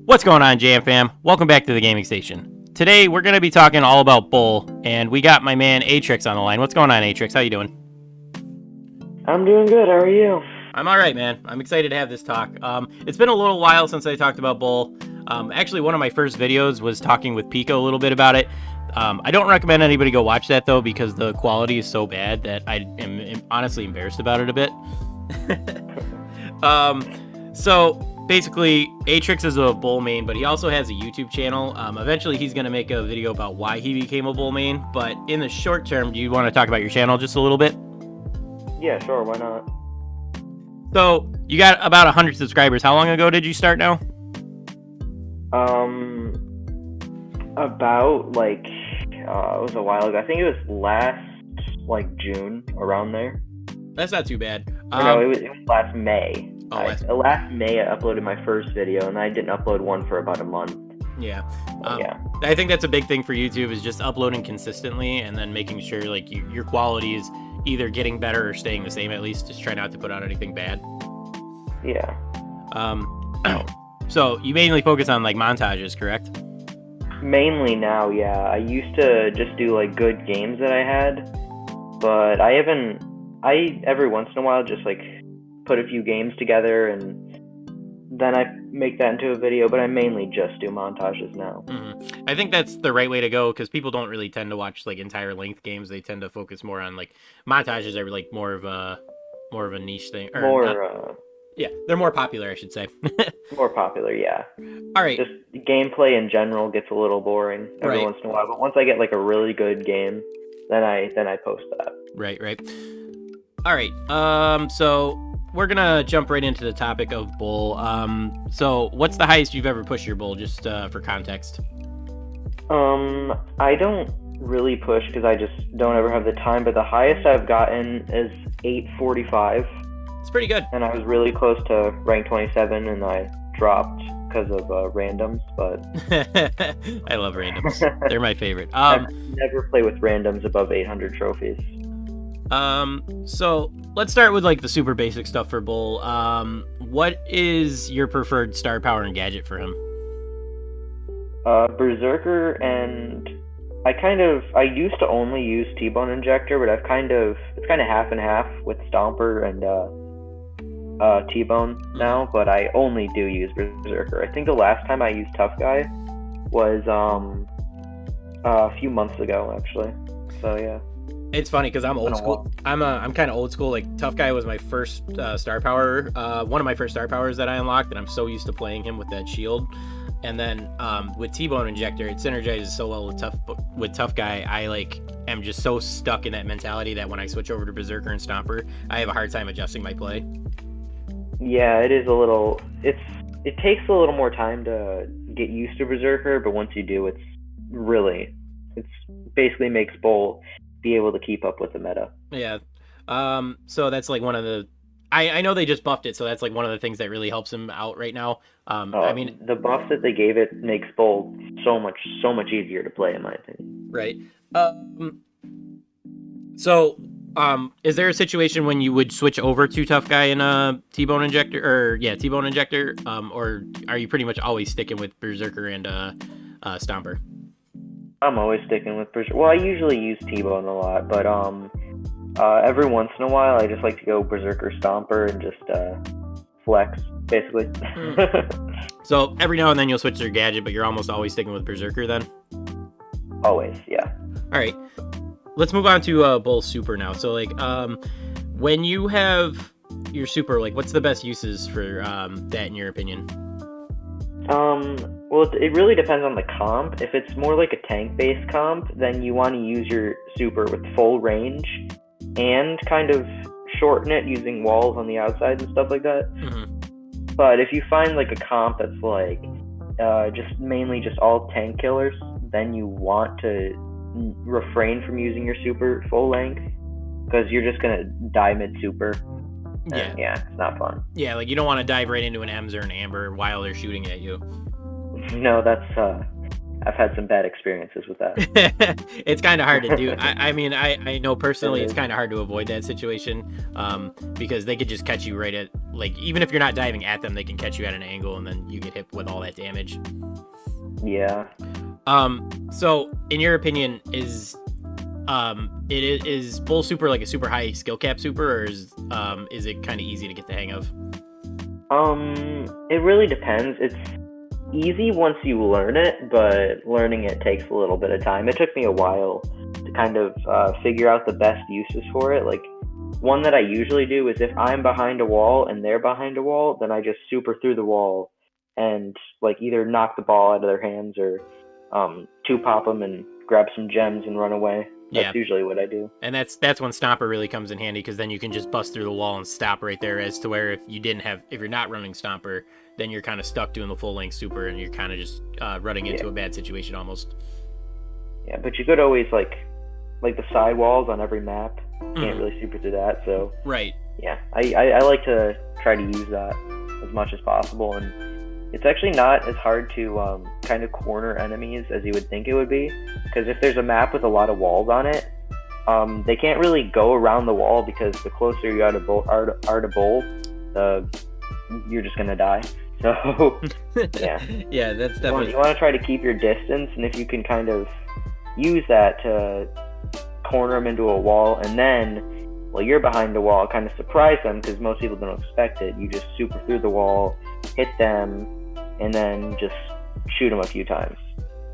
What's going on, Jam Fam? Welcome back to the gaming station. Today we're going to be talking all about Bull, and we got my man Atrix on the line. What's going on, Atrix? How you doing? I'm doing good. How are you? I'm all right, man. I'm excited to have this talk. It's been a little while since I talked about Bull. Actually, one of my first videos was talking with Pico a little bit about it. I don't recommend anybody go watch that, though, because the quality is so bad that I am honestly embarrassed about it a bit. So basically, Atrix is a Bull main, but he also has a YouTube channel. Eventually, he's going to make a video about why he became a Bull main. But in the short term, do you want to talk about your channel just a little bit? Yeah, sure. Why not? So you got about 100 subscribers. How long ago did you start now? About it was a while ago. I think it was last June, around there. That's not too bad. No, it was last May. Last May I uploaded my first video, and I didn't upload one for about a month. Yeah. Yeah. I think that's a big thing for YouTube is just uploading consistently and then making sure your quality is either getting better or staying the same at least. Just try not to put out anything bad. Yeah. So you mainly focus on montages, correct? Mainly now, yeah. I used to just do good games that I had, but I every once in a while just put a few games together and then I make that into a video, but I mainly just do montages now. Mm-hmm. I think that's the right way to go because people don't really tend to watch entire length games. They tend to focus more on montages are more of a niche thing. Yeah, they're more popular, I should say. More popular, yeah. All right. Just gameplay in general gets a little boring every once in a while, but once I get a really good game, then I post that. Right. All right. So we're gonna jump right into the topic of Bull. So what's the highest you've ever pushed your Bull, just for context? I don't really push because I just don't ever have the time, but the highest I've gotten is 845. It's pretty good. And I was really close to rank 27, and I dropped because of randoms, but... I love randoms. They're my favorite. Never play with randoms above 800 trophies. So let's start with the super basic stuff for Bull. What is your preferred star power and gadget for him? Berserker, and I used to only use T-Bone Injector, but it's kind of half and half with Stomper and T-Bone now, but I only do use Berserker. I think the last time I used Tough Guy was a few months ago, actually. So yeah. It's funny because I'm old school. I'm kind of old school. Tough Guy was my first star power, one of my first star powers that I unlocked, and I'm so used to playing him with that shield. And then with T-Bone Injector, it synergizes so well with Tough Guy. I am just so stuck in that mentality that when I switch over to Berserker and Stomper, I have a hard time adjusting my play. Yeah, it is a little. It takes a little more time to get used to Berserker, but once you do, it's basically makes Bull be able to keep up with the meta. Yeah. So that's one of the. I know they just buffed it, so that's one of the things that really helps him out right now. I mean, the buff that they gave it makes Bull so much easier to play, in my opinion. Right. So, is there a situation when you would switch over to Tough Guy and T-Bone Injector, T-Bone Injector, or are you pretty much always sticking with Berserker and Stomper? I'm always sticking with Berserker. Well, I usually use T-Bone a lot, but every once in a while, I just like to go Berserker Stomper and just flex, basically. So every now and then you'll switch your gadget, but you're almost always sticking with Berserker then? Always, yeah. All right. Let's move on to Bull Super now. So, when you have your Super, what's the best uses for that in your opinion? Well, it really depends on the comp. If it's more like a tank-based comp, then you want to use your Super with full range and kind of shorten it using walls on the outside and stuff like that. Mm-hmm. But if you find a comp that's just mainly just all tank killers, then you want to refrain from using your Super full length because you're just gonna die mid-super. Yeah, it's not fun. Yeah, you don't want to dive right into an Ems or an Amber while they're shooting at you. No, I've had some bad experiences with that. It's kind of hard to do. I mean, I know personally it's kind of hard to avoid that situation, because they could just catch you right at, like, even if you're not diving at them, they can catch you at an angle, and then you get hit with all that damage. Yeah. So in your opinion, is Bull Super like a super high skill cap super, or is it kind of easy to get the hang of? It really depends. It's easy once you learn it, but learning it takes a little bit of time. It took me a while to kind of figure out the best uses for it. Like, one that I usually do is if I'm behind a wall and they're behind a wall, then I just super through the wall and like either knock the ball out of their hands or two pop them and grab some gems and run away. That's usually what I do. And that's when Stomper really comes in handy, because then you can just bust through the wall and stop right there, as to where if you're not running Stomper, then you're kind of stuck doing the full length super, and you're kind of just running into a bad situation almost. Yeah, but you could always like the side walls on every map. Can't really super through that, so right. Yeah, I like to try to use that as much as possible, and it's actually not as hard to kind of corner enemies as you would think it would be, because if there's a map with a lot of walls on it, they can't really go around the wall, because the closer you are to bowl, you're just gonna die. So yeah, yeah, that's definitely. You want to try to keep your distance, and if you can kind of use that to corner them into a wall, and then while you're behind the wall, kind of surprise them, because most people don't expect it. You just super through the wall, hit them, and then just shoot them a few times.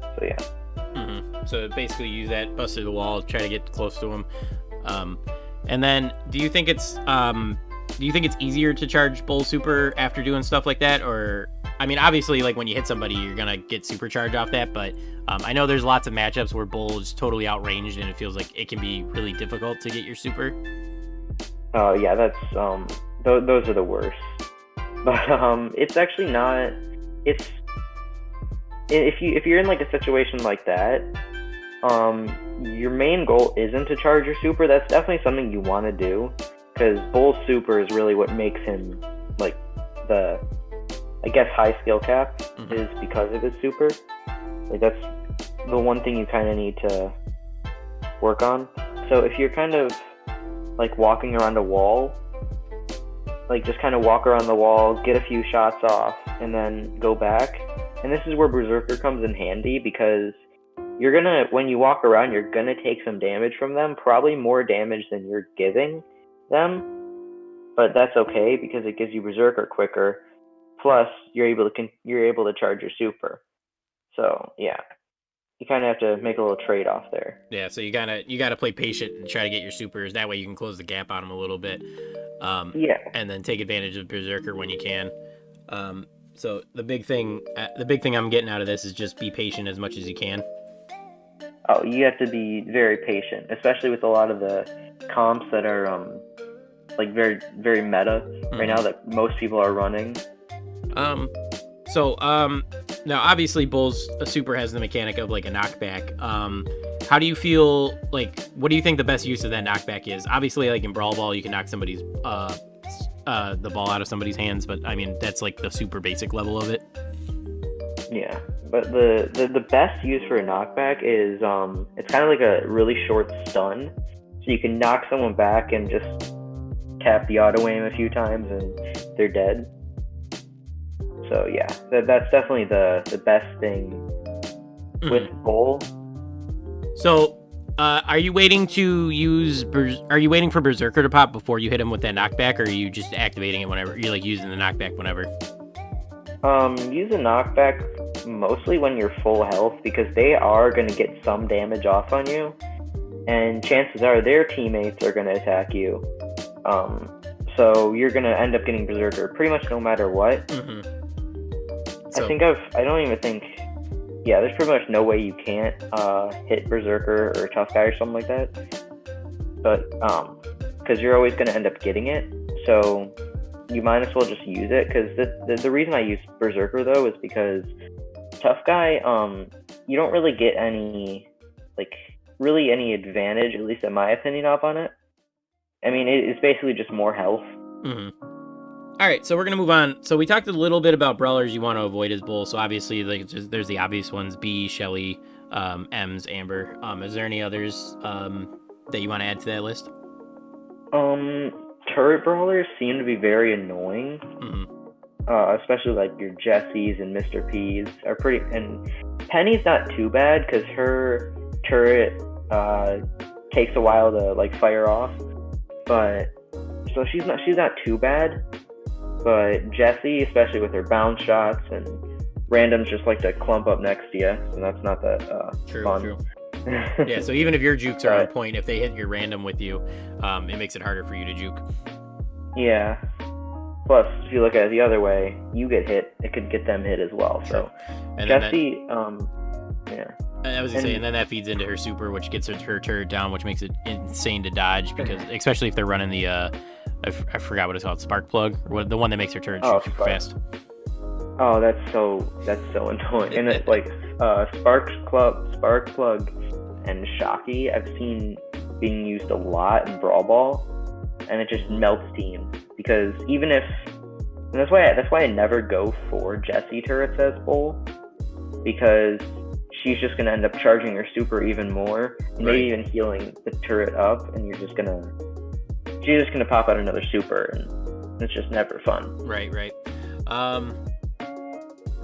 So yeah. So basically use that, bust through the wall, try to get close to them. And then do you think it's easier to charge Bull Super after doing stuff like that? Or, I mean, obviously, like, when you hit somebody, you're gonna get supercharge off that, but I know there's lots of matchups where Bull is totally outranged, and it feels like it can be really difficult to get your super. Oh yeah, that's those are the worst. But it's actually not. It's if you're in like a situation like that, your main goal isn't to charge your super. That's definitely something you want to do, because Bull's super is really what makes him like the, I guess, high skill cap is because of his super. Like, that's the one thing you kind of need to work on. So if you're kind of like walking around a wall, like just kind of walk around the wall, get a few shots off, and then go back. And this is where Berserker comes in handy, because when you walk around, you're gonna take some damage from them, probably more damage than you're giving them, but that's okay, because it gives you Berserker quicker. Plus, you're able to charge your super. So yeah, you kind of have to make a little trade-off there. Yeah, so you gotta play patient and try to get your supers. That way you can close the gap on them a little bit. And then take advantage of Berserker when you can. So the big thing I'm getting out of this is just be patient as much as you can. Oh, you have to be very patient, especially with a lot of the comps that are like very, very meta right now that most people are running. Now obviously Bull's super has the mechanic of like a knockback. How do you feel, like, what do you think the best use of that knockback is? Obviously, like in Brawl Ball, you can knock somebody's the ball out of somebody's hands, but I mean, that's like the super basic level of it. Yeah, but the best use for a knockback is it's kind of like a really short stun, so you can knock someone back and just tap the auto aim a few times and they're dead. So yeah, that's definitely the best thing with Bull. So, are you waiting for Berserker to pop before you hit him with that knockback, or are you just activating it whenever you're like using the knockback whenever? Use a knockback mostly when you're full health, because they are going to get some damage off on you, and chances are their teammates are going to attack you. So you're going to end up getting Berserker pretty much no matter what. There's pretty much no way you can't hit Berserker or a tough guy or something like that. But because you're always going to end up getting it, so you might as well just use it. Because the reason I use Berserker though is because tough guy, you don't really get any advantage, at least in my opinion, off on it. I mean, it's basically just more health. All right, so we're gonna move on. So we talked a little bit about brawlers you want to avoid as Bull. So obviously, like, there's the obvious ones: B, Shelly, Ems, Amber. Is there any others that you want to add to that list? Turret brawlers seem to be very annoying. Especially like your Jessies and Mr. P's are pretty. And Penny's not too bad because her turret takes a while to like fire off, but so she's not too bad. But Jessie, especially with her bounce shots and randoms, just like to clump up next to you, so that's not that fun. True. Yeah, so even if your jukes are on point, if they hit your random with you, it makes it harder for you to juke. Yeah. Plus, if you look at it the other way, you get hit, it could get them hit as well. So and Jessie, yeah. I was gonna say, and then that feeds into her super, which gets her turret down, which makes it insane to dodge, because especially if they're running the I forgot what it's called, spark plug, or the one that makes her turret shoot super fast. Oh, that's so annoying. And it's like spark plug, and Shocky I've seen being used a lot in Brawl Ball, and it just melts teams, because even if, and that's why I never go for Jessie turrets as Bull, because she's just gonna end up charging her super even more, maybe even healing the turret up, and she's just gonna pop out another super, and it's just never fun. Right.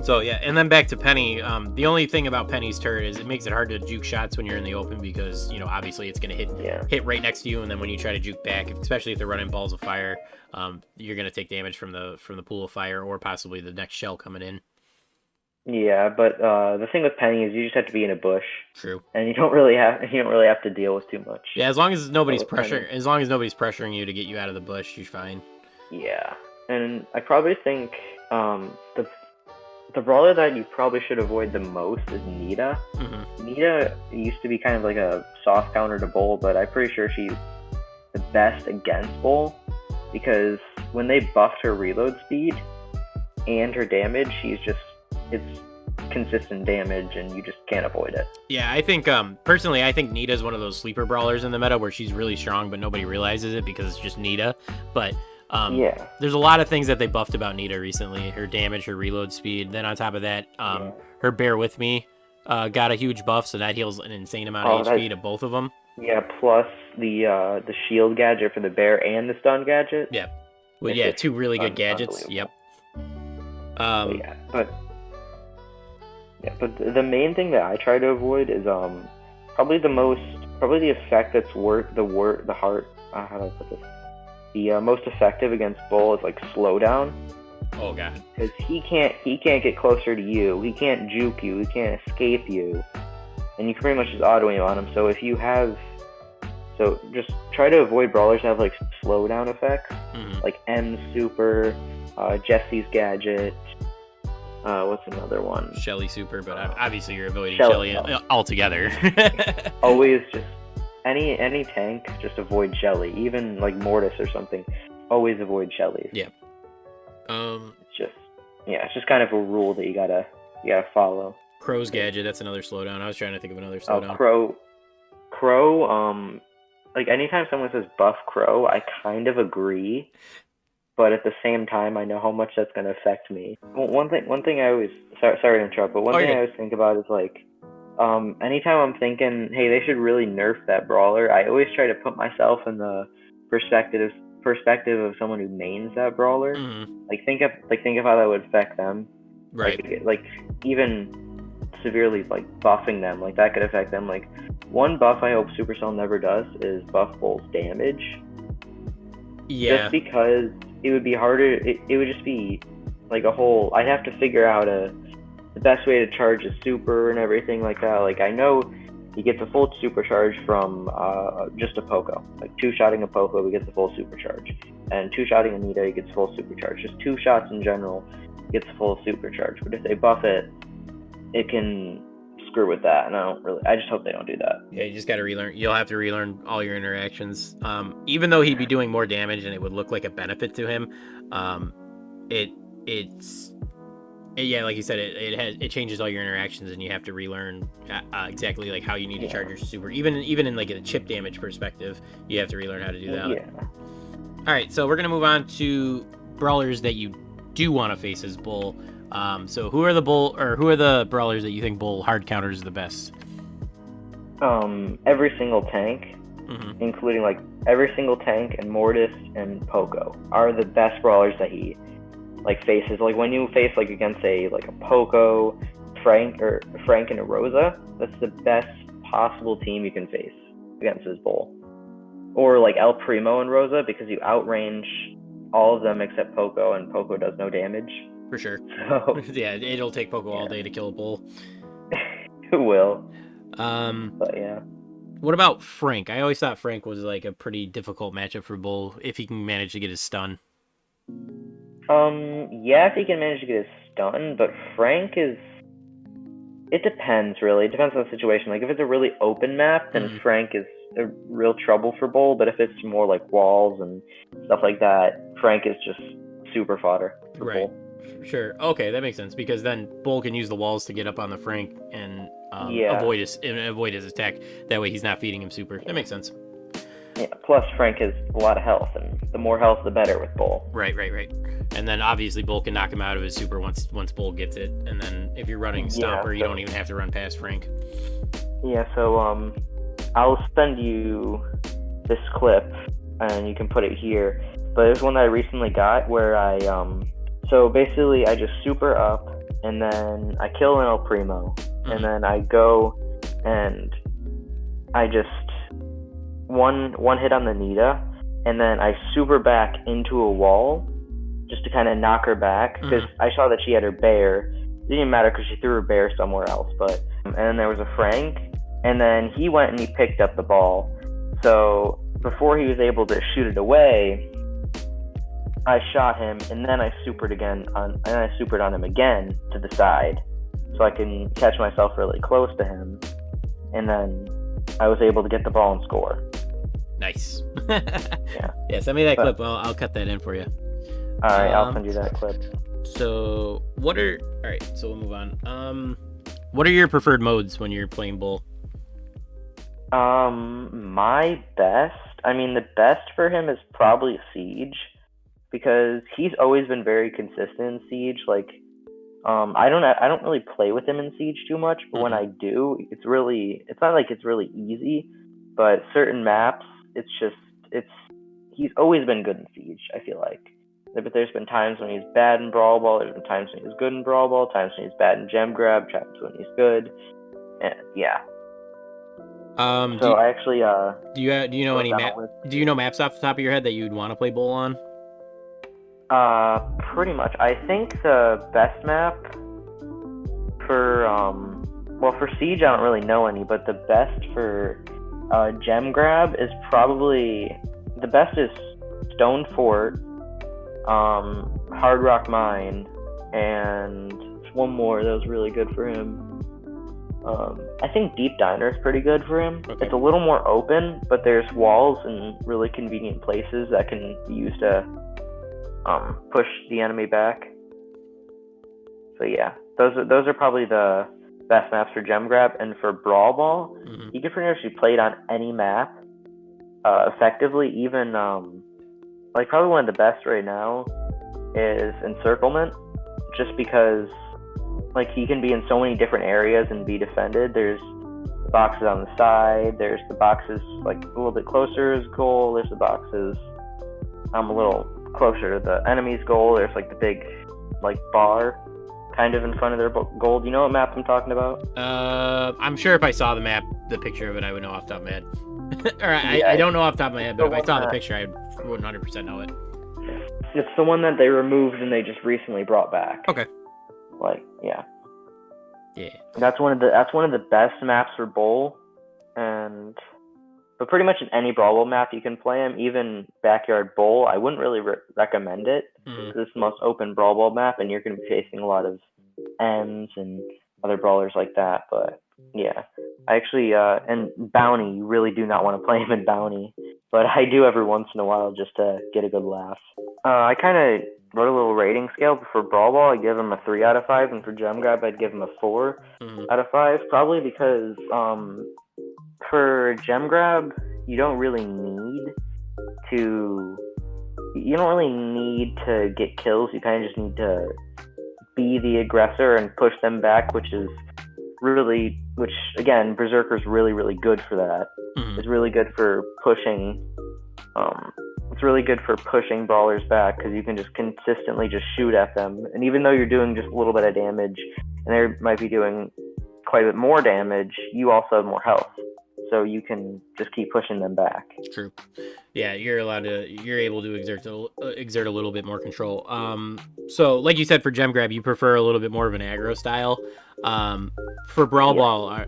So yeah, and then back to Penny. The only thing about Penny's turret is it makes it hard to juke shots when you're in the open, because obviously it's gonna hit right next to you, and then when you try to juke back, especially if they're running balls of fire, you're gonna take damage from the pool of fire, or possibly the next shell coming in. Yeah, but the thing with Penny is you just have to be in a bush. True. And you don't really have to deal with too much. Yeah, as long as nobody's pressuring you to get you out of the bush, you're fine. Yeah, and I probably think the brawler that you probably should avoid the most is Nita. Nita used to be kind of like a soft counter to Bull, but I'm pretty sure she's the best against Bull, because when they buffed her reload speed and her damage, it's consistent damage, and you just can't avoid it. Yeah, I think personally, I think Nita's one of those sleeper brawlers in the meta where she's really strong, but nobody realizes it because it's just Nita. But there's a lot of things that they buffed about Nita recently: her damage, her reload speed. Then on top of that, her Bear With Me got a huge buff, so that heals an insane amount of HP to both of them. Yeah, plus the shield gadget for the bear and the stun gadget. Yeah, well, yeah, two really good gadgets. Yep. But the main thing that I try to avoid is probably the effect that's the most effective against Bull is like Slowdown. Oh god. Because he can't get closer to you. He can't juke you. He can't escape you, and you can pretty much just auto aim on him. So just try to avoid brawlers that have like slowdown effects, like M's super, Jessie's gadget. What's another one? Shelly super, but obviously you're avoiding Shelly altogether. Always just any tank, just avoid Shelly. Even like Mortis or something, always avoid Shelly. Yeah. It's just kind of a rule that you gotta follow. Crow's gadget, that's another slowdown. I was trying to think of another slowdown. Crow. Like anytime someone says buff Crow, I kind of agree. But at the same time, I know how much that's going to affect me. One thing I always, sorry to interrupt, but one thing I always think about is like, anytime I'm thinking, hey, they should really nerf that brawler, I always try to put myself in the perspective of someone who mains that brawler. Like think of how that would affect them. Right. Like even severely like buffing them, like that could affect them. Like one buff I hope Supercell never does is buff Bull's damage. Yeah. Just because it would be harder. It would just be like a whole. I'd have to figure out the best way to charge a super and everything like that. Like I know he gets a full supercharge from just a Poco. Like two-shotting a Poco, he gets a full supercharge, and two-shotting a Nita, he gets full supercharge. Just two shots in general, he gets a full supercharge. But if they buff it, it can screw with that, and I just hope they don't do that. Yeah, you just got to relearn. You'll have to relearn all your interactions. Even though he'd be doing more damage and it would look like a benefit to him, like you said, it changes all your interactions, and you have to relearn exactly like how you need to charge your super. Even in like a chip damage perspective, you have to relearn how to do that. Yeah. All right, so we're gonna move on to brawlers that you do want to face as Bull. So who are the brawlers that you think Bull hard counters the best? Every single tank, including like every single tank and Mortis and Poco are the best brawlers that he like faces. Like when you face like against a Poco, Frank and a Rosa, that's the best possible team you can face against his Bull. Or like El Primo and Rosa, because you outrange all of them except Poco, and Poco does no damage. For sure. So, yeah, it'll take Poco all day to kill a Bull. It will. But yeah. What about Frank? I always thought Frank was like a pretty difficult matchup for Bull if he can manage to get his stun. Yeah, if he can manage to get his stun, but Frank is... It depends, really. It depends on the situation. Like, if it's a really open map, then Frank is a real trouble for Bull, but if it's more like walls and stuff like that, Frank is just super fodder for Bull. Sure. Okay, that makes sense, because then Bull can use the walls to get up on the Frank and avoid his attack. That way he's not feeding him super. That makes sense. Yeah, plus Frank has a lot of health, and the more health, the better with Bull. Right. And then obviously Bull can knock him out of his super once Bull gets it. And then if you're running Stomper, you don't even have to run past Frank. Yeah, so I'll send you this clip, and you can put it here. But there's one that I recently got where I so basically I just super up, and then I kill an El Primo, and then I go and I just one hit on the Nita, and then I super back into a wall just to kind of knock her back, because I saw that she had her bear. It didn't even matter because she threw her bear somewhere else. But and then there was a Frank, and then he went and he picked up the ball. So before he was able to shoot it away, I shot him, and then I supered on him again to the side, so I can catch myself really close to him, and then I was able to get the ball and score. Nice. Yeah. Send me that clip. I'll cut that in for you. All right, I'll send you that clip. So all right, so we'll move on. What are your preferred modes when you're playing Bull? My best, the best for him is probably Siege, because he's always been very consistent in Siege. Like, I don't really play with him in Siege too much, but when I do, it's not like it's really easy, but certain maps, he's always been good in Siege, I feel like. But there's been times when he's bad in Brawl Ball, there's been times when he's good in Brawl Ball, times when he's bad in Gem Grab, times when he's good. And yeah. Do you know any do you know maps off the top of your head that you'd want to play Bull on? Pretty much. I think the best map for for Siege I don't really know any, but the best for Gem Grab is probably the best is Stone Fort, Hard Rock Mine, and one more that was really good for him. I think Deep Diner is pretty good for him. Okay. It's a little more open, but there's walls and really convenient places that can be used to push the enemy back. So yeah, those are probably the best maps for Gem Grab. And for Brawl Ball, you can pretty much play it on any map effectively. Even probably one of the best right now is Encirclement, just because he can be in so many different areas and be defended. There's the boxes on the side, there's the boxes a little bit closer to his goal, there's the boxes a little closer to the enemy's goal, there's the big bar kind of in front of their goal. Do you know what map I'm talking about? I'm sure if I saw the picture of it, I would know off the top of my head. I don't know off the top of my head, but if I saw the picture, I would 100% know it. It's the one that they removed and they just recently brought back. Okay. Yeah. That's one of the best maps for Bull, but pretty much in any Brawl Ball map you can play him. Even Backyard Bull, I wouldn't really recommend it, because it's the most open Brawl Ball map, and you're going to be facing a lot of M's and other brawlers like that. But yeah, I actually and Bounty, you really do not want to play him in Bounty, but I do every once in a while just to get a good laugh. I kind of wrote a little rating scale. For Brawl Ball, I give him a 3 out of 5, and for Gem Grab, I'd give him a 4 out of 5. Probably because for Gem Grab, you don't really need to you don't really need to get kills. You kind of just need to be the aggressor and push them back, which again, Berserker's really good for that. Mm-hmm. It's really good for pushing. It's really good for pushing brawlers back because you can just consistently just shoot at them, and even though you're doing just a little bit of damage, and they might be doing quite a bit more damage, you also have more health, so you can just keep pushing them back. True. Yeah, you're able to exert a little bit more control. So like you said, for gem grab, you prefer a little bit more of an aggro style. For Brawl Ball,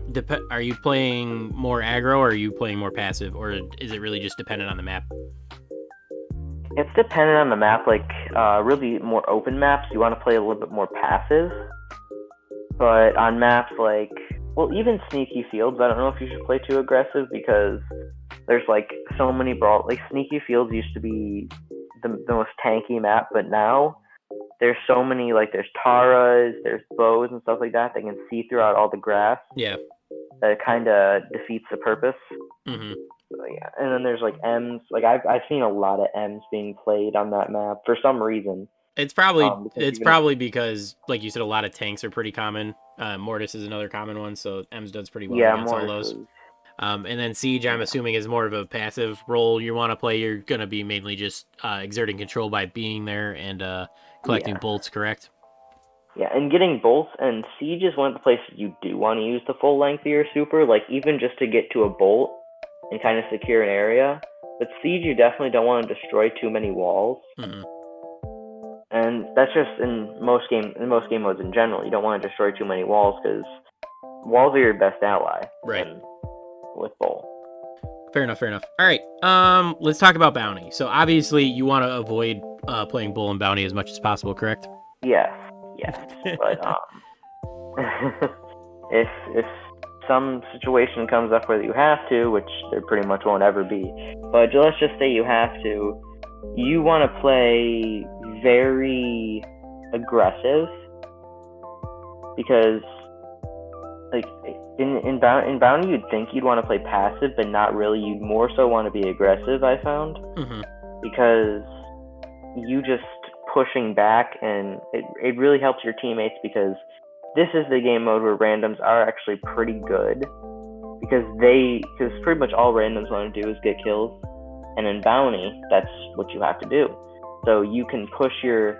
are you playing more aggro, or are you playing more passive, or is it really just dependent on the map? It's dependent on the map. Like really more open maps, you want to play a little bit more passive. But on maps like, well, even Sneaky Fields, I don't know if you should play too aggressive because there's like so many like Sneaky Fields used to be the most tanky map, but now there's so many, like there's Taras, there's bows and stuff like that that can see throughout all the grass. Yeah. That it kind of defeats the purpose. Mm-hmm. So, yeah, and then there's like M's. Like I've seen a lot of M's being played on that map for some reason. It's probably because, like you said, a lot of tanks are pretty common. Mortis is another common one, so M's does pretty well against all those. And then Siege, I'm assuming, is more of a passive role you want to play. You're going to be mainly just exerting control by being there and collecting bolts, correct? Yeah, and getting bolts, and Siege is one of the places you do want to use the full length of your super, like even just to get to a bolt and kind of secure an area. But Siege, you definitely don't want to destroy too many walls. Mm-hmm. And that's just in most game modes in general. You don't want to destroy too many walls because walls are your best ally. Right. With Bull. Fair enough. All right. Let's talk about Bounty. So obviously you want to avoid playing Bull and Bounty as much as possible, correct? Yes. But if some situation comes up where you have to, which there pretty much won't ever be, but let's just say you have to, you want to play very aggressive because, like, in Bounty you'd think you'd want to play passive, but not really. You'd more so want to be aggressive, I found. Mm-hmm. Because you just pushing back, and it really helps your teammates, because this is the game mode where randoms are actually pretty good, because pretty much all randoms want to do is get kills, and in Bounty that's what you have to do. So you can push the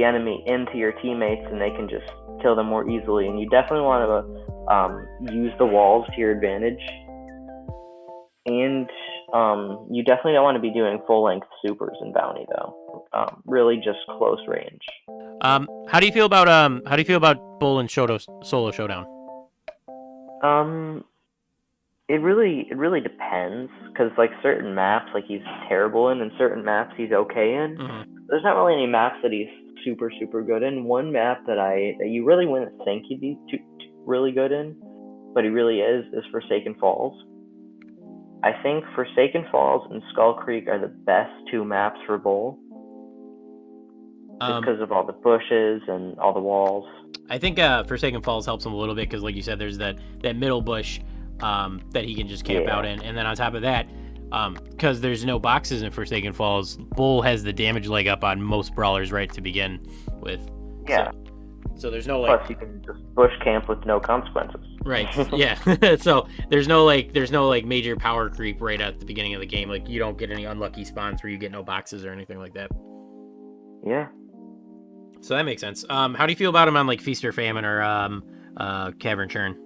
enemy into your teammates, and they can just kill them more easily. And you definitely want to use the walls to your advantage. And you definitely don't want to be doing full length supers in Bounty though. Really just close range. How do you feel about Bull and Solo Showdown? It really depends, because like certain maps, like he's terrible in, and certain maps he's okay in. Mm-hmm. There's not really any maps that he's super good in. One map that you really wouldn't think he'd be really good in, but he really is Forsaken Falls. I think Forsaken Falls and Skull Creek are the best two maps for Bull, just because of all the bushes and all the walls. I think Forsaken Falls helps him a little bit because, like you said, there's that middle bush that he can just camp out in, and then on top of that, because there's no boxes in Forsaken Falls, Bull has the damage leg up on most brawlers right to begin with. Yeah. So there's no Plus you can just bush camp with no consequences. Right. Yeah. So there's no major power creep right at the beginning of the game. Like you don't get any unlucky spawns where you get no boxes or anything like that. Yeah. So that makes sense. How do you feel about him on like Feast or Famine or Cavern Churn?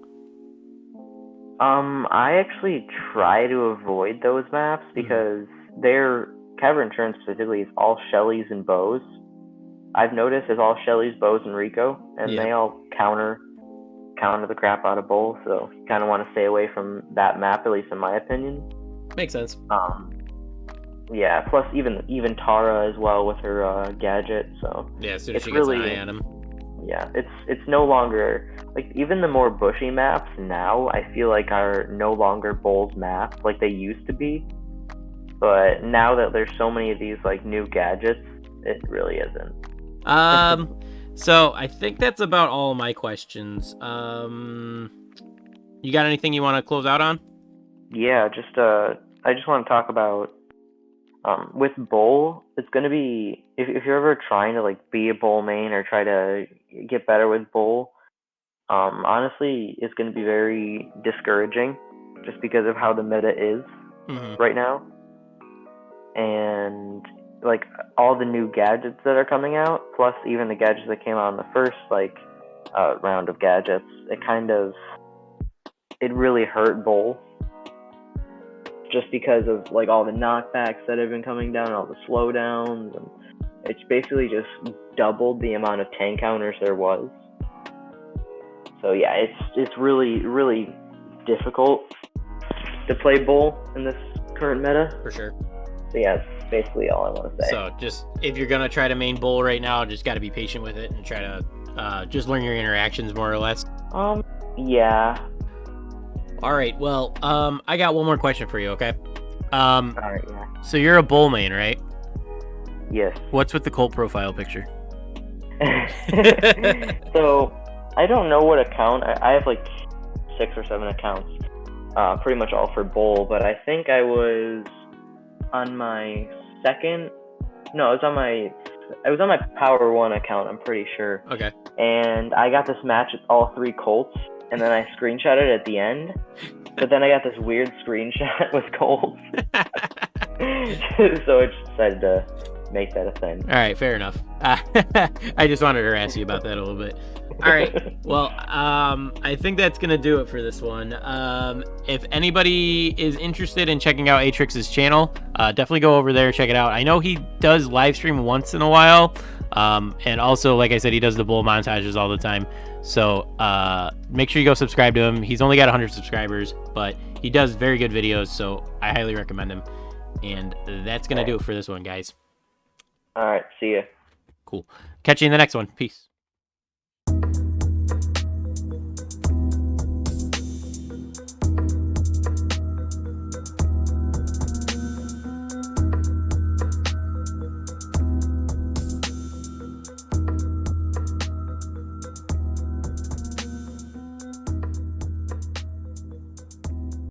I actually try to avoid those maps because their Cavern Churn specifically is all Shellys and bows. I've noticed it's all Shellys, bows, and Rico, and they all counter the crap out of Bull, so you kind of want to stay away from that map, at least in my opinion. Makes sense. Yeah, plus even Tara as well with her gadget, so... Yeah, as soon as she gets an eye on him. Yeah, it's no longer... Like, even the more bushy maps now, I feel like are no longer Bull's maps like they used to be. But now that there's so many of these, like, new gadgets, it really isn't. So I think that's about all of my questions. You got anything you want to close out on? Yeah, I just want to talk about With Bull, it's gonna be if you're ever trying to like be a Bull main or try to get better with Bull, honestly, it's gonna be very discouraging, just because of how the meta is right now, and like all the new gadgets that are coming out, plus even the gadgets that came out in the first like round of gadgets, it really hurt Bull. Just because of like all the knockbacks that have been coming down, all the slowdowns, and it's basically just doubled the amount of tank counters there was. So yeah, it's really difficult to play Bull in this current meta. For sure. So yeah, that's basically all I want to say. So just if you're gonna try to main Bull right now, just got to be patient with it and try to just learn your interactions more or less. Yeah. All right, well, I got one more question for you, okay? All right, yeah. So you're a Bull main, right? Yes. What's with the cult profile picture? So, I don't know what account. I have like 6 or 7 accounts, pretty much all for Bull, but I think I was on my second. No, it was on my Power 1 account, I'm pretty sure. Okay. And I got this match with all 3 Colts, and then I screenshotted it at the end, but then I got this weird screenshot with Colts. So I just decided to make that a thing. All right, fair enough. I just wanted to harass you about that a little bit. All right, well, I think that's going to do it for this one. If anybody is interested in checking out Atrix's channel, definitely go over there, check it out. I know he does live stream once in a while, and also, like I said, he does the Bull montages all the time. So make sure you go subscribe to him. He's only got 100 subscribers, but he does very good videos, so I highly recommend him. And that's going to do it for this one, guys. All right, see ya. Cool. Catch you in the next one. Peace.